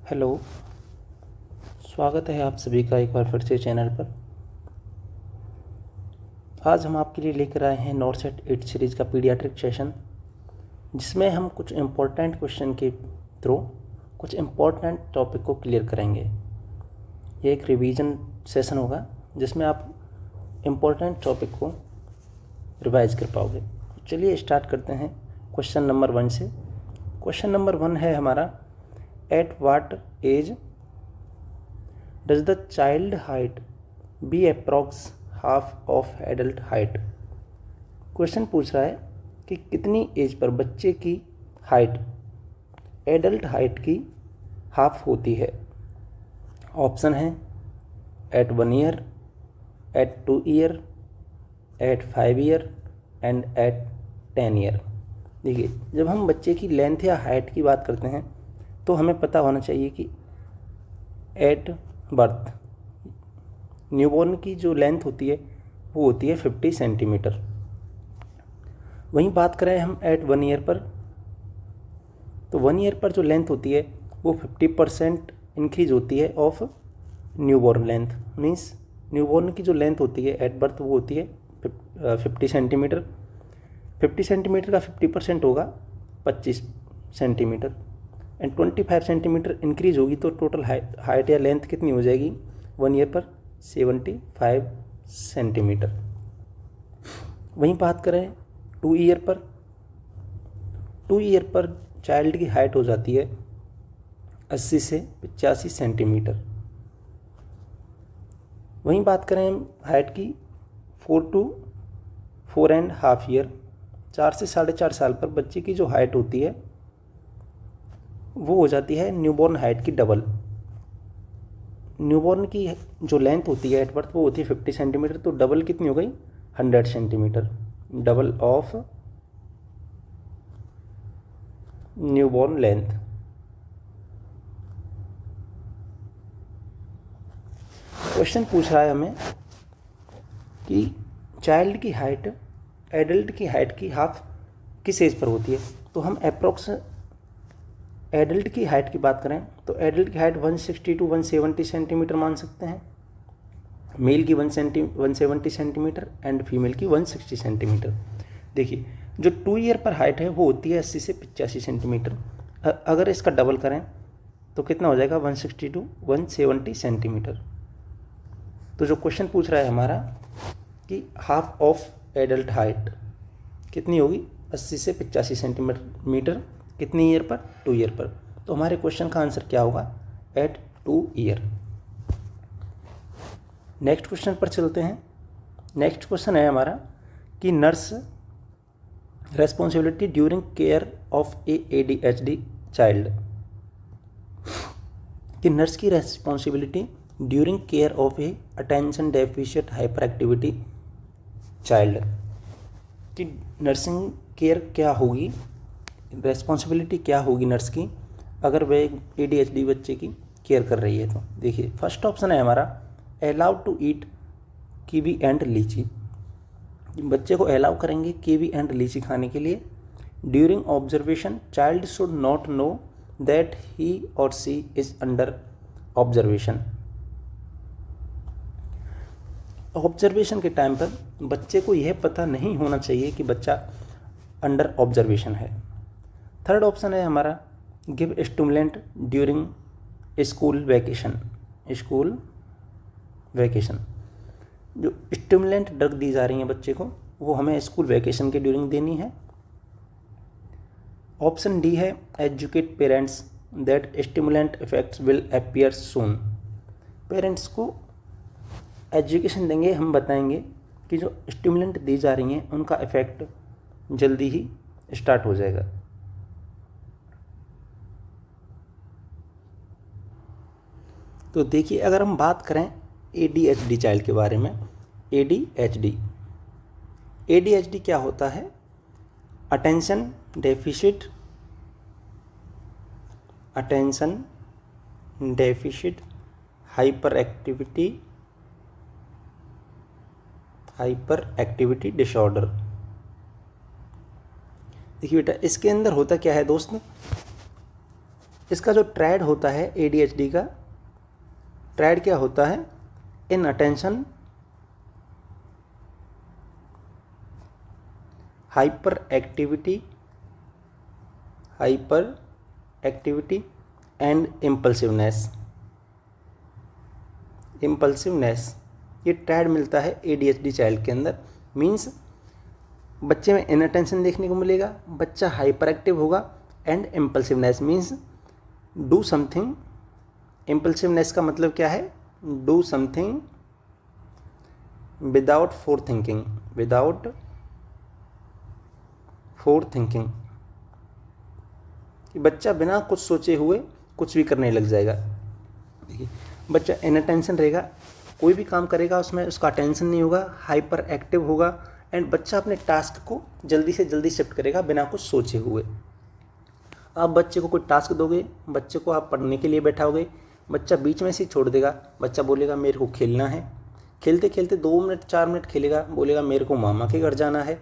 Hello. स्वागत है आप सभी का एक बार फिर से चैनल पर। आज हम आपके लिए लेकर आए हैं नॉर्सेट 8 सीरीज़ का पीडियाट्रिक सेशन, जिसमें हम कुछ इम्पोर्टेंट क्वेश्चन के थ्रू कुछ इम्पोर्टेंट टॉपिक को क्लियर करेंगे। ये एक रिवीजन सेशन होगा जिसमें आप इम्पोर्टेंट टॉपिक को रिवाइज कर पाओगे। चलिए स्टार्ट करते हैं क्वेश्चन नंबर 1 से। क्वेश्चन नंबर 1 है हमारा, at what age does the child height be approx half of adult height. Question पूछ रहा है कि कितनी एज पर बच्चे की हाइट एडल्ट हाइट की हाफ होती है। ऑप्शन है at 1 year, at 2 year, at 5 year and at 10 year. देखिए, जब हम बच्चे की लेंथ या हाइट की बात करते हैं तो हमें पता होना चाहिए कि एट बर्थ न्यूबॉर्न की जो लेंथ होती है वो होती है 50 सेंटीमीटर। वहीं बात करें हम एट 1 ईयर पर, तो 1 ईयर पर जो लेंथ होती है वो 50% इंक्रीज होती है of newborn length. Means newborn की जो लेंथ होती है एट बर्थ वो होती है 50 सेंटीमीटर। 50 सेंटीमीटर का 50% होगा 25 सेंटीमीटर एंड 25 सेंटीमीटर इंक्रीज होगी तो टोटल हाइट या लेंथ कितनी हो जाएगी 1 ईयर पर 75 सेंटीमीटर। वहीं बात करें 2 ईयर पर, 2 ईयर पर चाइल्ड की हाइट हो जाती है 80 से 85 सेंटीमीटर। वहीं बात करें हम हाइट की 4 to 4.5 ईयर, 4 से 4.5 साल पर बच्चे की जो हाइट होती है वो हो जाती है न्यूबॉर्न हाइट की डबल। न्यूबॉर्न की जो लेंथ होती है एट बर्थ वो होती है 50 सेंटीमीटर, तो डबल कितनी हो गई 100 centimetre, double of newborn length. Question पूछ रहा है हमें कि चाइल्ड की हाइट एडल्ट की हाइट की हाफ किस एज पर होती है। तो हम अप्रोक्स एडल्ट की हाइट की बात करें तो एडल्ट की हाइट 160 to 170 सेंटीमीटर मान सकते हैं। मेल की 170 सेंटीमीटर एंड फीमेल की 160 सेंटीमीटर। देखिए, जो 2 ईयर पर हाइट है वो होती है 80 से 85 सेंटीमीटर। अगर इसका डबल करें तो कितना हो जाएगा 160 to 170 सेंटीमीटर। तो जो क्वेश्चन पूछ रहा है हमारा कि हाफ ऑफ एडल्ट हाइट कितनी होगी 80 से 85 सेंटीमीटर, कितनी ईयर पर 2 ईयर पर। तो हमारे क्वेश्चन का आंसर क्या होगा एट 2 ईयर। नेक्स्ट क्वेश्चन पर चलते हैं। नेक्स्ट क्वेश्चन है हमारा कि nurse responsibility during care of A ADHD child. कि नर्स की responsibility during care of A attention deficient hyper activity child. कि नर्सिंग केयर क्या होगी, रेस्पॉन्सिबिलिटी क्या होगी नर्स की अगर वह एक ADHD बच्चे की केयर कर रही है। तो देखिए, फर्स्ट ऑप्शन है हमारा allowed to eat kiwi and lychee. बच्चे को अलाउ करेंगे कीवी एंड लीची खाने के लिए। During observation child should not know that ही और सी इज अंडर ऑब्जर्वेशन। ऑब्जर्वेशन के टाइम पर बच्चे को यह पता नहीं होना चाहिए कि बच्चा अंडर ऑब्जर्वेशन है। थर्ड ऑप्शन है हमारा give stimulant during school vacation. School vacation, जो स्टिमुलेंट ड्रग दी जा रही हैं बच्चे को वो हमें स्कूल वैकेशन के ड्यूरिंग देनी है। ऑप्शन डी है educate parents that stimulant effects will appear soon. Parents को एजुकेशन देंगे, हम बताएंगे कि जो स्टिमुलेंट दी जा रही हैं उनका इफेक्ट जल्दी ही स्टार्ट हो जाएगा। तो देखिए, अगर हम बात करें ADHD चाइल्ड के बारे में, ADHD क्या होता है, attention deficit hyper activity disorder. देखिए बेटा, इसके अंदर होता क्या है दोस्त, इसका जो ट्रैड होता है ADHD का, ट्रैड क्या होता है? Inattention, hyperactivity and impulsiveness. ये ट्रैड मिलता है ADHD चाइल्ड के अंदर। मीन्स बच्चे में इनअटेंशन देखने को मिलेगा, बच्चा हाइपर एक्टिव होगा, and impulsiveness means do something. Impulsiveness का मतलब क्या है? Do something without four thinking, कि बच्चा बिना कुछ सोचे हुए कुछ भी करने लग जाएगा। देखिए, बच्चा इनअटेंशन रहेगा, कोई भी काम करेगा उसमें उसका अटेंशन नहीं होगा, हाइपर एक्टिव होगा, एंड बच्चा अपने टास्क को जल्दी से जल्दी शिफ्ट करेगा बिना कुछ सोचे हुए। आप बच्चे को कोई टास्क दोगे, बच्चे को आप पढ़ने के लिए बैठाओगे, बच्चा बीच में से ही छोड़ देगा। बच्चा बोलेगा मेरे को खेलना है, खेलते खेलते 2 मिनट 4 मिनट खेलेगा, बोलेगा मेरे को मामा के घर जाना है।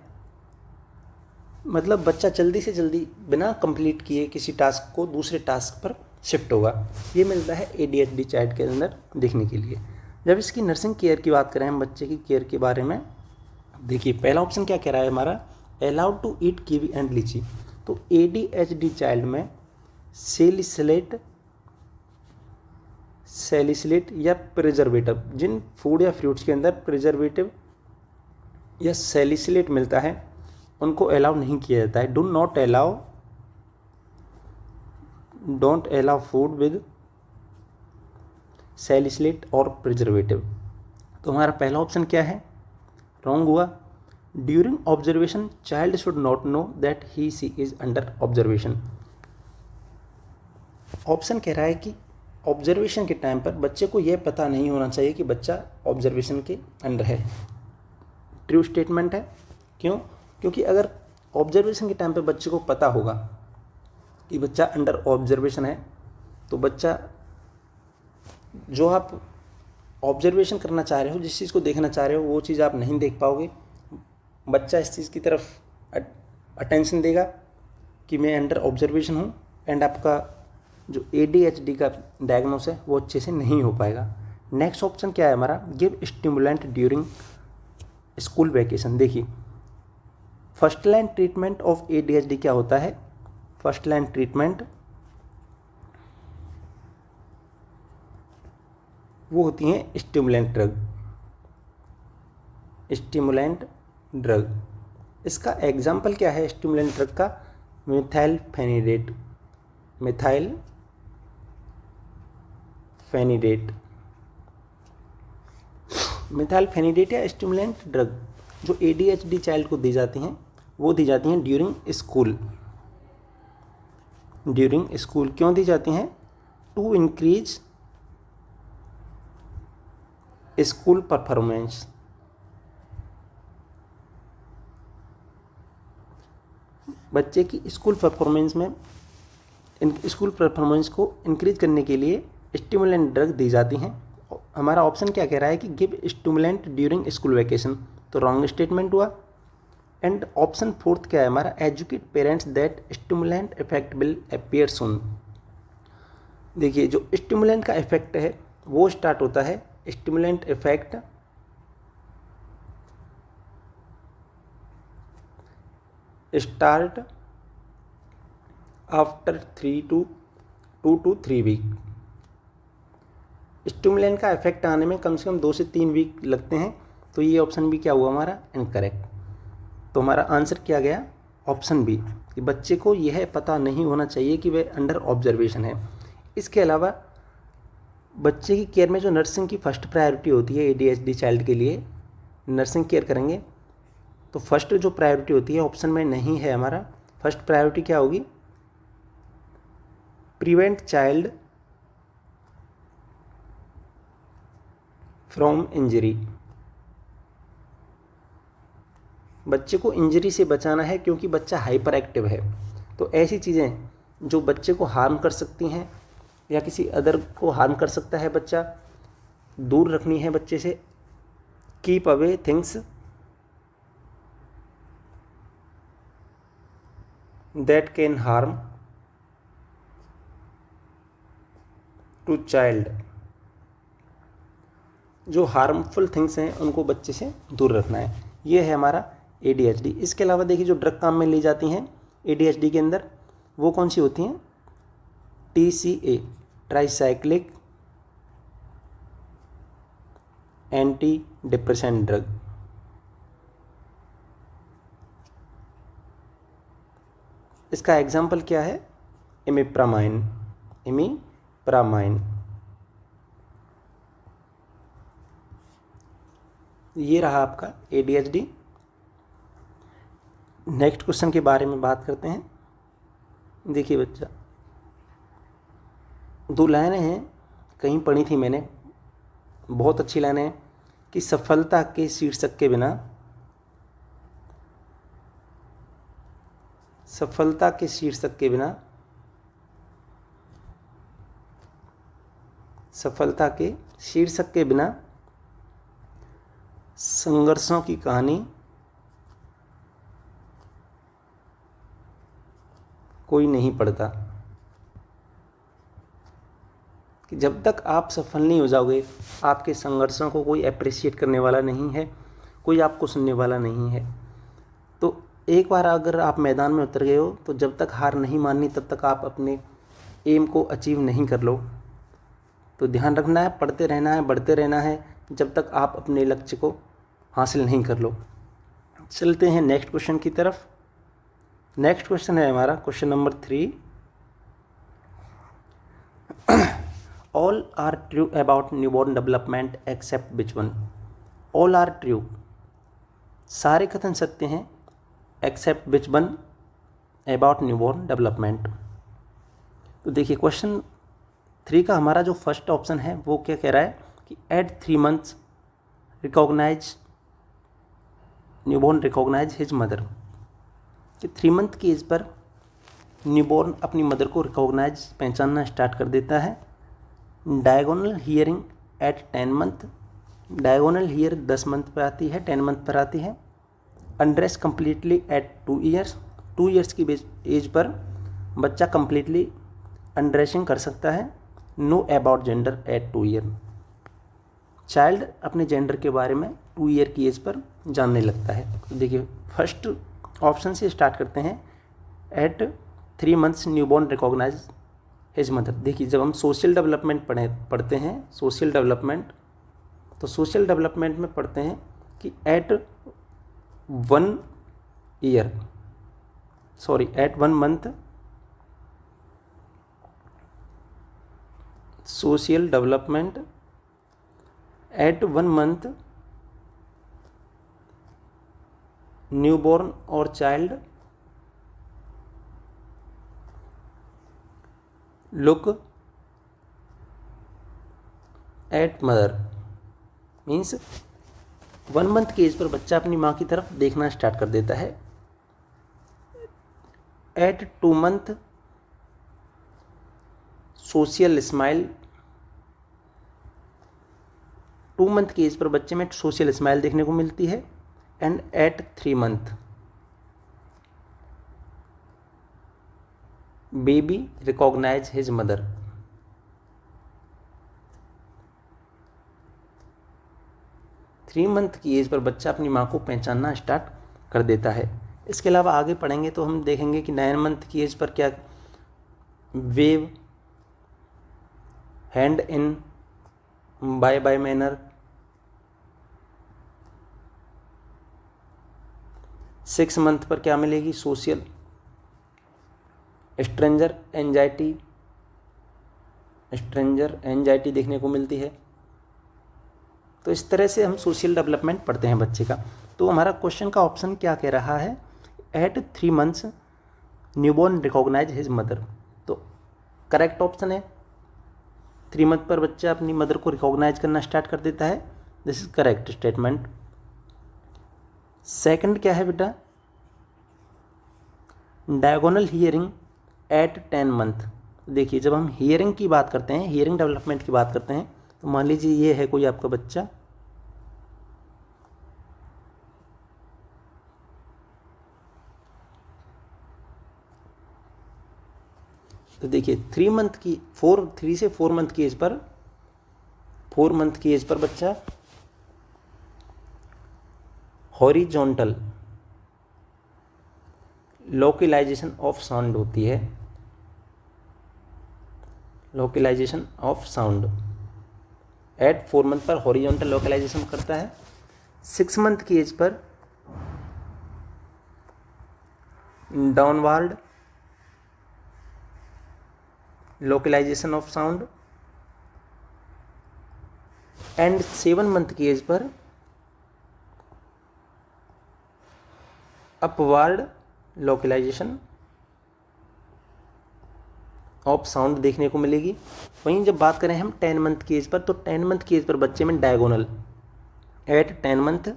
मतलब बच्चा जल्दी से जल्दी बिना कंप्लीट किए किसी टास्क को दूसरे टास्क पर शिफ्ट होगा। ये मिलता है ADHD चाइल्ड के अंदर देखने के लिए। जब इसकी नर्सिंग केयर की बात करें हम बच्चे की केयर के बारे में, देखिए पहला ऑप्शन क्या कह रहा है हमारा? Allowed to eat kiwi and lychee. तो ADHD चाइल्ड में सैलिसिलेट या प्रिजर्वेटिव, जिन फूड या फ्रूट्स के अंदर प्रिजर्वेटिव या सैलिसिलेट मिलता है उनको अलाउ नहीं किया जाता है। Don't allow food with salicylate और प्रिजर्वेटिव। तो हमारा पहला ऑप्शन क्या है? रॉन्ग हुआ। During observation child should not know that he she is under observation. Option कह रहा है कि ऑब्जर्वेशन के टाइम पर बच्चे को यह पता नहीं होना चाहिए कि बच्चा ऑब्जर्वेशन के अंडर है। ट्रू स्टेटमेंट है। क्यों? क्योंकि अगर ऑब्जर्वेशन के टाइम पे बच्चे को पता होगा कि बच्चा अंडर ऑब्जर्वेशन है, तो बच्चा जो आप ऑब्जर्वेशन करना चाह रहे हो, जिस चीज़ को देखना चाह रहे हो, वो चीज़ आप नहीं देख पाओगे। बच्चा इस चीज़ की तरफ अटेंशन देगा कि मैं अंडर ऑब्जर्वेशन हूँ, एंड आपका जो ADHD का डायग्नोस है वो अच्छे से नहीं हो पाएगा। नेक्स्ट ऑप्शन क्या है हमारा? Give stimulant during school vacation. देखिए, first line treatment of ADHD क्या होता है? फर्स्ट लाइन ट्रीटमेंट वो होती हैं स्टिमुलेंट ड्रग। इसका एग्जाम्पल क्या है स्टिमुलेंट ड्रग का? मिथाइलफेनिडेट या स्टिमुलेंट ड्रग जो ADHD चाइल्ड को दी जाती हैं, वो दी जाती हैं ड्यूरिंग स्कूल। क्यों दी जाती हैं? To increase school performance. बच्चे की स्कूल परफॉर्मेंस को इंक्रीज करने के लिए स्टिमुलेंट ड्रग दी जाती हैं। हमारा ऑप्शन क्या कह रहा है कि give stimulant during school vacation, तो रॉन्ग स्टेटमेंट हुआ। एंड ऑप्शन फोर्थ क्या है हमारा? Educate parents that stimulant effect will appear soon. देखिए, जो स्टिमुलेंट का इफेक्ट है वो स्टार्ट होता है, stimulant effect start after 2 to 3 week. Stimulant का इफेक्ट आने में कम से कम 2 से 3 वीक लगते हैं। तो ये ऑप्शन भी क्या हुआ हमारा? इनकरेक्ट। तो हमारा आंसर क्या गया? ऑप्शन बी, कि बच्चे को यह पता नहीं होना चाहिए कि वह अंडर ऑब्जर्वेशन है। इसके अलावा बच्चे की केयर में जो नर्सिंग की फर्स्ट प्रायोरिटी होती है ADHD चाइल्ड के लिए, नर्सिंग केयर करेंगे तो फर्स्ट जो प्रायोरिटी होती है ऑप्शन में नहीं है हमारा। फर्स्ट प्रायोरिटी क्या होगी? Prevent child from injury. बच्चे को इंजरी से बचाना है क्योंकि बच्चा हाइपर एक्टिव है। तो ऐसी चीज़ें जो बच्चे को हार्म कर सकती हैं या किसी अदर को हार्म कर सकता है, बच्चा दूर रखनी है बच्चे से। Keep away things that can harm to child. जो हार्मफुल थिंग्स हैं उनको बच्चे से दूर रखना है, ये है हमारा ADHD। इसके अलावा देखिए जो ड्रग काम में ली जाती हैं ADHD के अंदर, वो कौन सी होती हैं? TCA, tricyclic anti depressant drug. इसका एग्जाम्पल क्या है? इमिप्रामाइन। ये रहा आपका ADHD। नेक्स्ट क्वेश्चन के बारे में बात करते हैं। देखिए बच्चा, 2 लाइनें हैं, कहीं पढ़ी थी मैंने, बहुत अच्छी लाइनें हैं कि सफलता के शीर्षक के बिना, सफलता के शीर्षक के बिना, सफलता के शीर्षक के बिना संघर्षों की कहानी कोई नहीं पढ़ता। कि जब तक आप सफल नहीं हो जाओगे, आपके संघर्षों को कोई अप्रिशिएट करने वाला नहीं है, कोई आपको सुनने वाला नहीं है। तो एक बार अगर आप मैदान में उतर गए हो, तो जब तक हार नहीं माननी तब तक आप अपने एम को अचीव नहीं कर लो। तो ध्यान रखना है, पढ़ते रहना है, बढ़ते रहना है, जब तक आप अपने लक्ष्य को हासिल नहीं कर लो। चलते हैं नेक्स्ट क्वेश्चन की तरफ। नेक्स्ट क्वेश्चन है हमारा question number 3। All are true about newborn development except which one? All are true, सारे कथन सत्य हैं, except which one about newborn development. तो देखिए क्वेश्चन 3 का हमारा जो फर्स्ट ऑप्शन है वो क्या कह रहा है कि at 3 months recognise newborn recognise his mother. कि 3 month की एज पर न्यूबॉर्न अपनी मदर को रिकॉग्नाइज, पहचानना स्टार्ट कर देता है। Diagonal hearing at 10 month, diagonal hear 10 month पर आती है, 10 month पर आती है। Undress completely at 2 years, 2 years की एज पर बच्चा कम्प्लीटली अनड्रेसिंग कर सकता है। Know about gender at 2 year, child अपने जेंडर के बारे में 2 year की एज पर जानने लगता है। तो देखिए फर्स्ट ऑप्शन से स्टार्ट करते हैं। At 3 months newborn recognise his mother. देखिए जब हम सोशल डेवलपमेंट पढ़ते हैं, सोशल डेवलपमेंट, तो सोशल डेवलपमेंट में पढ़ते हैं कि at 1 month social development, at 1 month newborn और child look at mother. Means 1 month की एज पर बच्चा अपनी माँ की तरफ देखना स्टार्ट कर देता है। At 2 month social smile, 2 month की एज पर बच्चे में सोशल स्माइल देखने को मिलती है। And at 3 month baby recognise his mother. Three month की एज पर बच्चा अपनी माँ को पहचानना स्टार्ट कर देता है। इसके अलावा आगे पढ़ेंगे तो हम देखेंगे कि 9 month की एज पर क्या wave hand in bye bye manner. 6 month पर क्या मिलेगी? सोशल स्ट्रेंजर एंजाइटी देखने को मिलती है। तो इस तरह से हम सोशल डेवलपमेंट पढ़ते हैं बच्चे का। तो हमारा क्वेश्चन का ऑप्शन क्या कह रहा है? At 3 months newborn recognise his mother. तो करेक्ट ऑप्शन है 3 month पर बच्चा अपनी मदर को रिकॉग्नाइज करना स्टार्ट कर देता है। This is correct statement. Second क्या है बेटा? Diagonal hearing at 10 month। देखिए जब हम हियरिंग की बात करते हैं, हियरिंग डेवलपमेंट की बात करते हैं, तो मान लीजिए ये है कोई आपका बच्चा, तो देखिए 3 से 4 मंथ की एज पर 4 मंथ की एज पर बच्चा हॉरिजॉन्टल लोकलाइजेशन ऑफ साउंड होती है, localisation of sound at 4 month पर हॉरिजॉन्टल लोकलाइजेशन करता है। 6 मंथ की एज पर downward localisation of sound and 7 month की एज पर अपवर्ड लोकलाइजेशन ऑफ साउंड देखने को मिलेगी। वहीं जब बात करें हम 10 मंथ की एज पर, तो 10 मंथ की एज पर बच्चे में diagonal at 10 month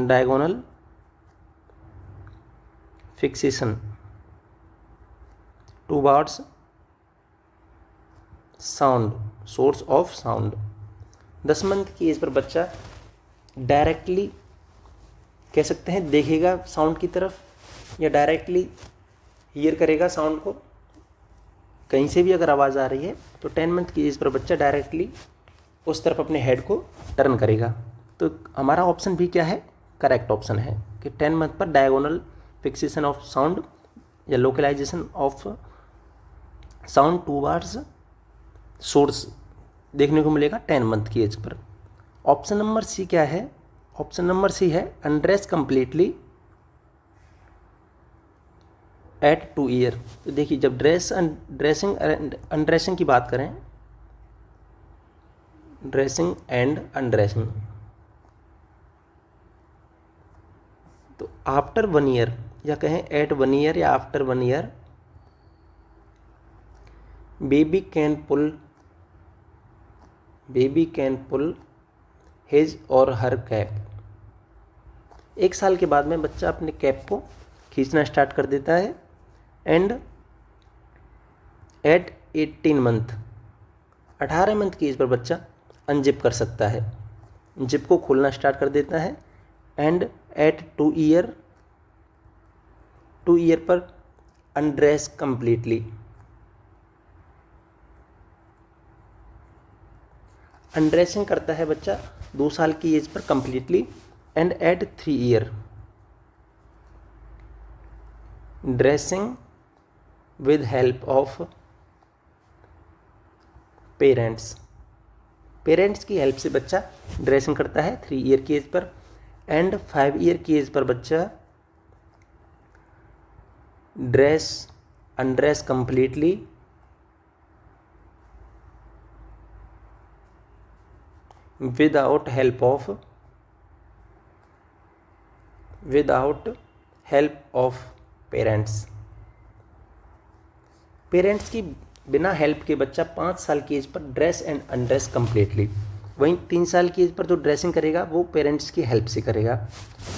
diagonal fixation towards sound, source of sound. 10 month की एज पर बच्चा डायरेक्टली कह सकते हैं देखेगा साउंड की तरफ, या डायरेक्टली हियर करेगा साउंड को, कहीं से भी अगर आवाज़ आ रही है तो 10 मंथ की एज पर बच्चा डायरेक्टली उस तरफ अपने हेड को टर्न करेगा। तो हमारा ऑप्शन भी क्या है, करेक्ट ऑप्शन है कि 10 मंथ पर डायगोनल फिक्सेशन ऑफ साउंड या localisation of sound towards source देखने को मिलेगा 10 मंथ की एज पर। ऑप्शन नंबर सी क्या है, ऑप्शन नंबर सी है अनड्रेस कंप्लीटली एट 2 ईयर। तो देखिए जब ड्रेसिंग अनड्रेसिंग की बात करें, ड्रेसिंग एंड अनड्रेसिंग, तो आफ्टर 1 ईयर या कहें एट 1 ईयर या after 1 year baby can pull his और हर कैप। 1 साल के बाद में बच्चा अपने कैप को खींचना स्टार्ट कर देता है एंड एट 18 मंथ 18 मंथ की एज पर बच्चा अनजिप कर सकता है, जिप को खोलना स्टार्ट कर देता है एंड एट 2 ईयर पर अनड्रेस कंप्लीटली। अनड्रेसिंग करता है बच्चा 2 साल की एज पर completely and at 3 year dressing with help of parents की हेल्प से बच्चा ड्रेसिंग करता है 3 ईयर की एज पर एंड 5 ईयर की एज पर बच्चा undress completely without help of parents की बिना हेल्प के बच्चा 5 साल की एज पर ड्रेस एंड अनड्रेस कंप्लीटली। वहीं 3 साल की एज पर जो ड्रेसिंग करेगा वो पेरेंट्स की हेल्प से करेगा।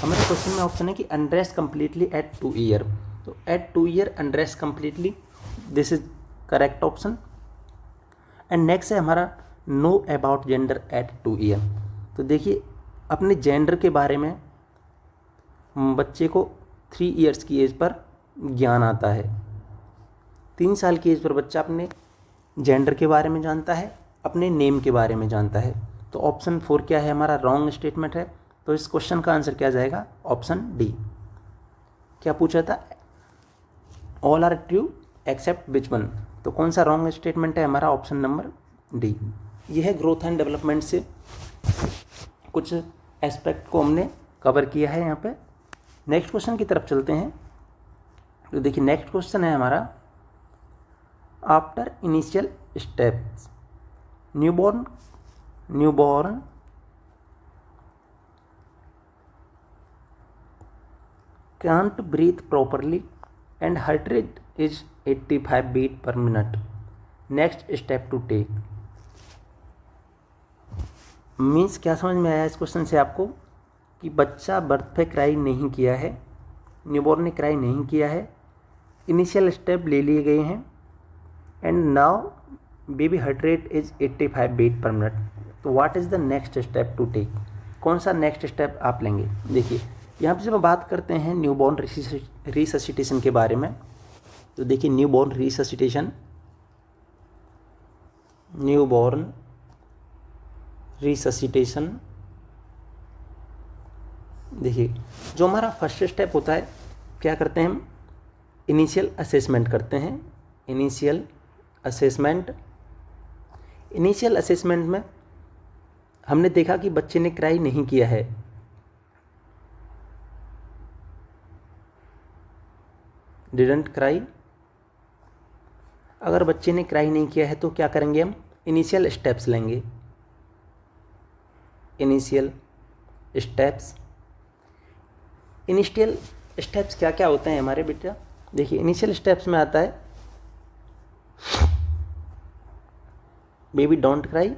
हमारे क्वेश्चन में ऑप्शन है कि अनड्रेस कंप्लीटली एट 2 ईयर, तो at 2 year undress completely, this is correct option. And next है हमारा know about gender at 2 year. तो देखिए अपने जेंडर के बारे में बच्चे को 3 ईयर्स की एज पर ज्ञान आता है। 3 साल की एज पर बच्चा अपने जेंडर के बारे में जानता है, अपने नेम के बारे में जानता है। तो ऑप्शन 4 क्या है, हमारा रॉन्ग स्टेटमेंट है। तो इस क्वेश्चन का आंसर क्या जाएगा, ऑप्शन डी। क्या पूछा था, all are true except which one, तो कौन सा रॉन्ग स्टेटमेंट है, हमारा ऑप्शन नंबर डी। यह है ग्रोथ एंड डेवलपमेंट से कुछ एस्पेक्ट को हमने कवर किया है यहाँ पे। नेक्स्ट क्वेश्चन की तरफ चलते हैं। तो देखिए नेक्स्ट क्वेश्चन है हमारा, after initial steps newborn can't breathe properly and heart rate is 85 beat per minute. Next step to take. Means क्या समझ में आया इस क्वेश्चन से आपको, कि बच्चा बर्थ पे क्राई नहीं किया है, न्यूबॉर्न ने क्राई नहीं किया है, इनिशियल स्टेप ले लिए गए हैं and now baby heart rate is 85 beat per minute. तो what is the next step to take, कौन सा नेक्स्ट स्टेप आप लेंगे। देखिए यहाँ पे जब हम बात करते हैं न्यूबॉर्न रिससिटेशन के बारे में, तो देखिए न्यूबॉर्न रिससिटेशन देखिए, जो हमारा फर्स्ट स्टेप होता है, क्या करते हैं हम, इनिशियल असेसमेंट करते हैं। इनिशियल असेसमेंट में हमने देखा कि बच्चे ने क्राई नहीं किया है, डिडंट क्राई। अगर बच्चे ने क्राई नहीं किया है तो क्या करेंगे हम, इनिशियल स्टेप्स लेंगे। इनिशियल स्टेप्स क्या क्या होते हैं हमारे बेटा, देखिए इनिशियल स्टेप्स में आता है baby don't cry,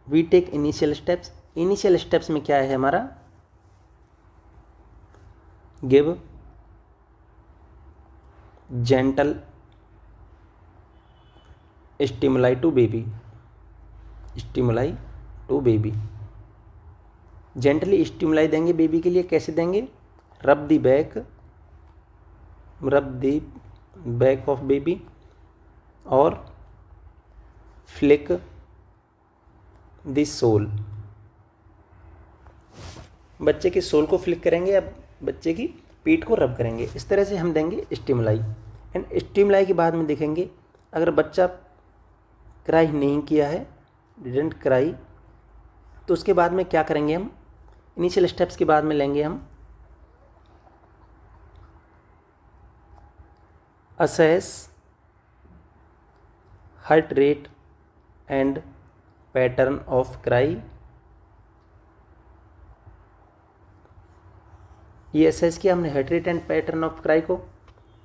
we take initial steps. Initial steps में क्या है हमारा, give gentle stimuli to baby, gently stimuli देंगे बेबी के लिए। कैसे देंगे, rub the back of baby और फ्लिक द सोल। बच्चे के सोल को फ्लिक करेंगे या बच्चे की पीठ को रब करेंगे, इस तरह से हम देंगे स्टिमुलाई। एंड स्टिमुलाई के बाद में देखेंगे अगर बच्चा क्राई नहीं किया है, डिडंट क्राई, तो उसके बाद में क्या करेंगे हम, इनिशियल स्टेप्स के बाद में लेंगे हम assess heart rate and pattern of cry. ये असेस किया हमने heart rate and pattern of cry को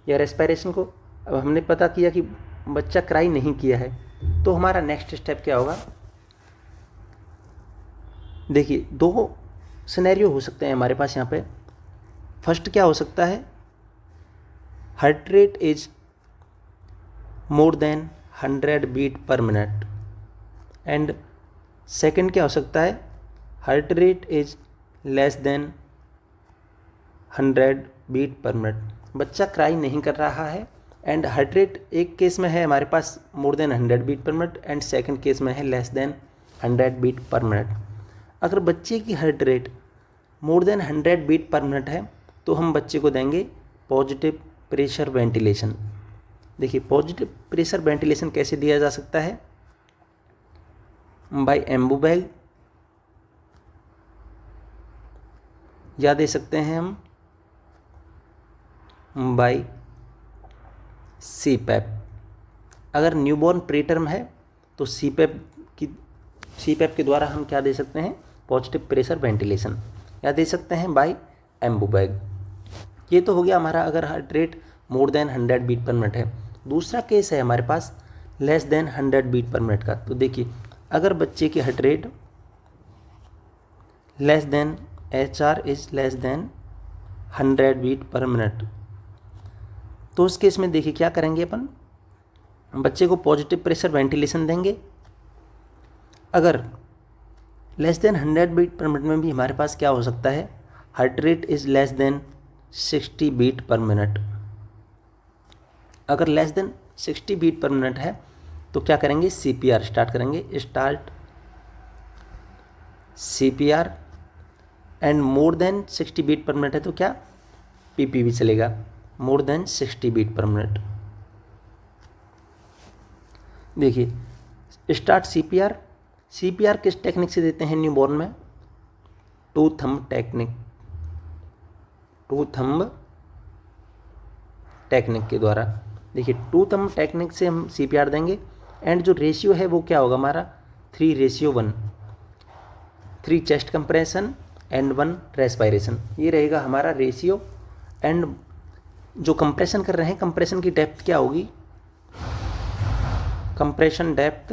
या रेस्पिरेशन को। अब हमने पता किया कि बच्चा क्राई नहीं किया है, तो हमारा नेक्स्ट स्टेप क्या होगा, देखिए दो सिनेरियो हो सकते हैं हमारे पास यहाँ पे। फर्स्ट क्या हो सकता है, heart rate is more than 100 beat per minute. And second क्या हो सकता है, heart rate is less than 100 beat per minute. बच्चा क्राई नहीं कर रहा है एंड हार्ट रेट एक केस में है हमारे पास more than 100 beat per minute and second case में है less than 100 beat per minute. अगर बच्चे की heart rate more than 100 beat per minute है तो हम बच्चे को देंगे पॉजिटिव प्रेशर वेंटिलेशन। देखिए पॉजिटिव प्रेशर वेंटिलेशन कैसे दिया जा सकता है, बाय एम्बू बैग, या दे सकते हैं हम बाय सीपैप। अगर न्यूबॉर्न प्रीटर्म है तो सीपैप के द्वारा हम क्या दे सकते हैं, पॉजिटिव प्रेशर वेंटिलेशन, या दे सकते हैं बाय एम्बू बैग। ये तो हो गया हमारा अगर heart rate more than 100 beat per minute है। दूसरा केस है हमारे पास less than 100 beat per minute का। तो देखिए अगर बच्चे की heart rate less than HR is less than 100 beat per minute, तो उस केस में देखिए क्या करेंगे अपन, बच्चे को पॉजिटिव प्रेशर वेंटिलेशन देंगे। अगर less than 100 beat per minute में भी हमारे पास क्या हो सकता है, heart rate is less than 60 beat per minute. अगर less than 60 beat per minute है तो क्या करेंगे, CPR स्टार्ट करेंगे, start CPR। And more than 60 beat per minute है तो क्या, PPV चलेगा, more than 60 beat per minute. देखिए स्टार्ट CPR किस टेक्निक से देते हैं न्यूबॉर्न में, टू थंब टेक्निक के द्वारा। देखिए टू थंब टेक्निक से हम CPR देंगे एंड जो रेशियो है वो क्या होगा हमारा, 3:1, 3 चेस्ट कंप्रेशन एंड 1 रेस्पिरेशन, ये रहेगा हमारा रेशियो। एंड जो कंप्रेशन कर रहे हैं, कंप्रेशन की डेप्थ क्या होगी, compression depth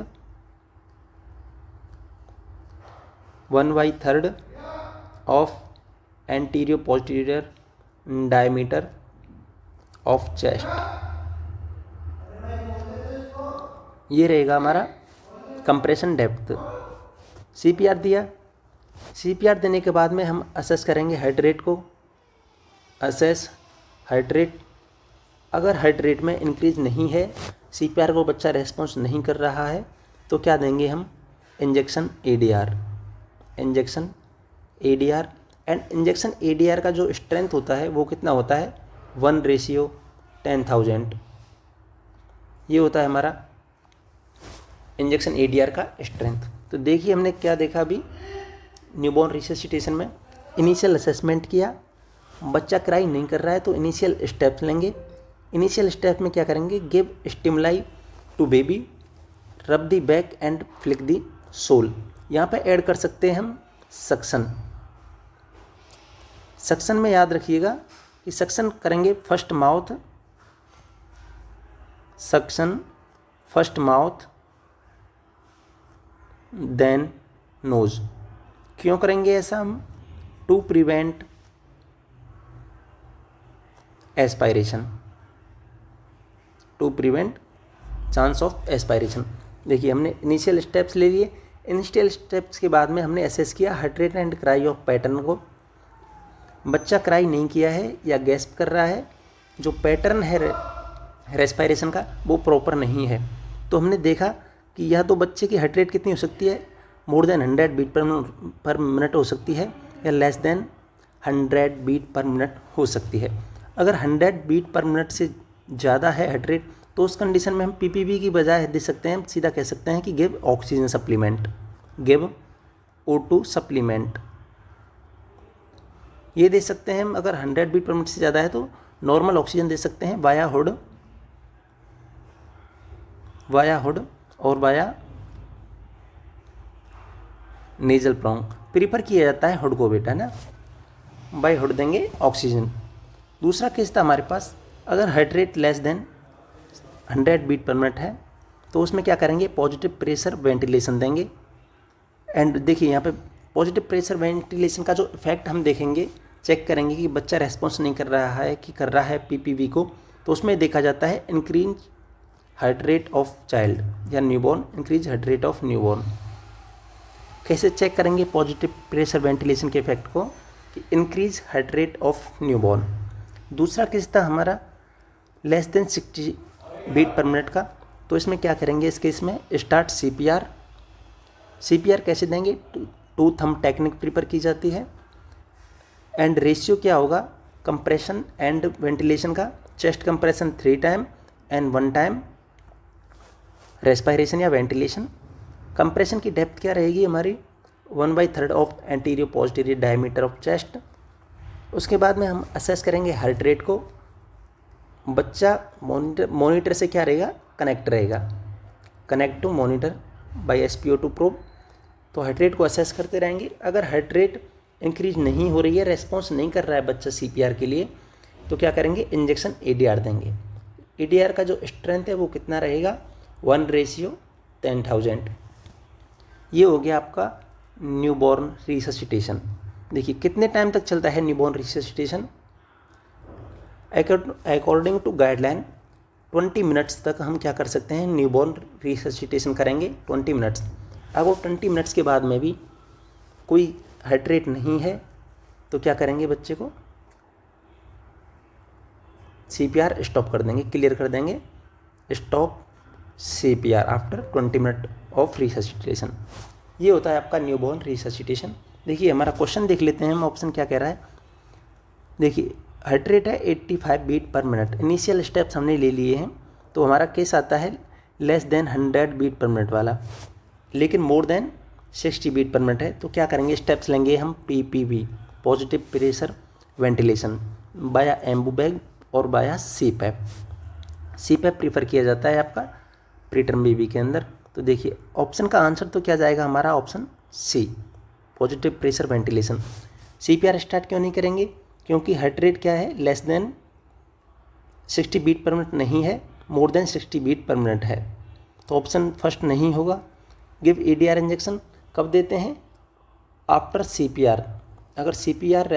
1/3 of anterior posterior diameter of chest, ये रहेगा हमारा कंप्रेशन डेप्थ। CPR दिया, CPR देने के बाद में हम असेस करेंगे हार्ट रेट को असेस हार्ट रेट। अगर हार्ट रेट में इंक्रीज नहीं है, CPR को बच्चा रेस्पॉन्स नहीं कर रहा है, तो क्या देंगे हम? Injection ADR। Injection ADR and injection ADR का जो स्ट्रेंथ होता है वो कितना होता है? 1:10,000। ये होता है हमारा इंजेक्शन ADR का स्ट्रेंथ। तो देखिए हमने क्या देखा अभी न्यूबॉर्न रिससिटेशन में। इनिशियल असेसमेंट किया, बच्चा क्राई नहीं कर रहा है तो इनिशियल स्टेप्स लेंगे। इनिशियल स्टेप में क्या करेंगे? Give stimuli to baby, rub the back and flick the sole. यहाँ पे ऐड कर सकते हैं हम सक्शन। सक्शन में याद रखिएगा कि सक्शन करेंगे first mouth, suction first mouth then nose. क्यों करेंगे ऐसा हम? To prevent aspiration, to prevent chance of aspiration. देखिए हमने इनिशियल स्टेप्स ले लिए। इनिशियल स्टेप्स के बाद में हमने एसेस किया heart rate and cry of pattern को। बच्चा क्राई नहीं किया है या गैस्प कर रहा है, जो पैटर्न है रेस्पायरेशन का वो प्रॉपर नहीं है। तो हमने देखा कि यह तो बच्चे की हार्ट रेट कितनी हो सकती है? More than 100 beat per minute हो सकती है या less than 100 beat per minute हो सकती है। अगर 100 बीट पर मिनट से ज़्यादा है हार्ट रेट, तो उस कंडीशन में हम PPV की बजाय दे सकते हैं, सीधा कह सकते हैं कि give oxygen supplement, give O2 supplement. ये दे सकते हैं हम। अगर 100 बीट पर मिनट से ज़्यादा है तो नॉर्मल ऑक्सीजन दे सकते हैं वाया हुड और वाया नेजल प्रोंग। प्रीफर किया जाता है हुड को बेटा ना, बाय हुड देंगे ऑक्सीजन। दूसरा केस था हमारे पास, अगर heart rate less than 100 beat per minute है तो उसमें क्या करेंगे? पॉजिटिव प्रेशर वेंटिलेशन देंगे। एंड देखिए यहाँ पे पॉजिटिव प्रेशर वेंटिलेशन का जो इफेक्ट हम देखेंगे, चेक करेंगे कि बच्चा रेस्पॉन्स नहीं कर रहा है कि कर रहा है PPV को, तो उसमें देखा जाता है increase heart rate of child या newborn, increase heart rate of newborn. कैसे चेक करेंगे पॉजिटिव प्रेशर वेंटिलेशन के इफेक्ट को? कि increase heart rate of newborn. दूसरा केस था हमारा less than 60 beat per minute का, तो इसमें क्या करेंगे? इस केस में स्टार्ट CPR कैसे देंगे? 2 थंब टेक्निक प्रीफर की जाती है। एंड रेशियो क्या होगा? कंप्रेशन एंड वेंटिलेशन का, chest compression 3 time and 1 time respiration या वेंटिलेशन। कंप्रेशन की डेप्थ क्या रहेगी हमारी? 1/3 of anterior posterior diameter of chest. उसके बाद में हम असेस करेंगे हार्ट रेट को। बच्चा मॉनिटर से क्या रहेगा? कनेक्ट रहेगा, connect to monitor by SpO2 probe. तो हार्ट रेट को असेस करते रहेंगे। अगर हार्ट रेट इंक्रीज नहीं हो रही है, रेस्पॉन्स नहीं कर रहा है बच्चा CPR के लिए, तो क्या करेंगे? इंजेक्शन ADR देंगे। ADR का जो स्ट्रेंथ है वो कितना रहेगा? 1:10,000। ये हो गया आपका न्यूबॉर्न रिससिटेशन। देखिए कितने टाइम तक चलता है newborn resuscitation? According to guideline 20 minutes तक हम क्या कर सकते हैं? न्यूबॉर्न रिससिटेशन करेंगे 20 मिनट्स। अगर 20 मिनट्स के बाद में भी कोई हार्ट रेट नहीं है तो क्या करेंगे? बच्चे को CPR स्टॉप कर देंगे, क्लियर कर देंगे, stop CPR after 20 minute of resuscitation. ये होता है आपका न्यूबॉर्न रिससिटेशन। देखिए हमारा क्वेश्चन देख लेते हैं हम, ऑप्शन क्या कह रहा है। देखिए हार्ट रेट है 85 beat per minute, initial steps हमने ले लिए हैं, तो हमारा केस आता है less than 100 beat per minute वाला, लेकिन more than 60 beat per minute है। तो क्या करेंगे? स्टेप्स लेंगे हम PPV, पॉजिटिव प्रेशर वेंटिलेशन, बाया एम्बू बैग और बाया CPAP प्रीफर किया जाता है आपका प्रीटर्म बेबी के अंदर। तो देखिए ऑप्शन का आंसर तो क्या जाएगा हमारा? Option C, positive pressure ventilation. CPR start क्यों नहीं करेंगे? क्योंकि हार्ट रेट क्या है? Less than 60 beat per minute नहीं है, more than 60 beat per minute है, तो ऑप्शन फर्स्ट नहीं होगा। गिव ADR इंजेक्शन कब देते हैं? After CPR। अगर CPR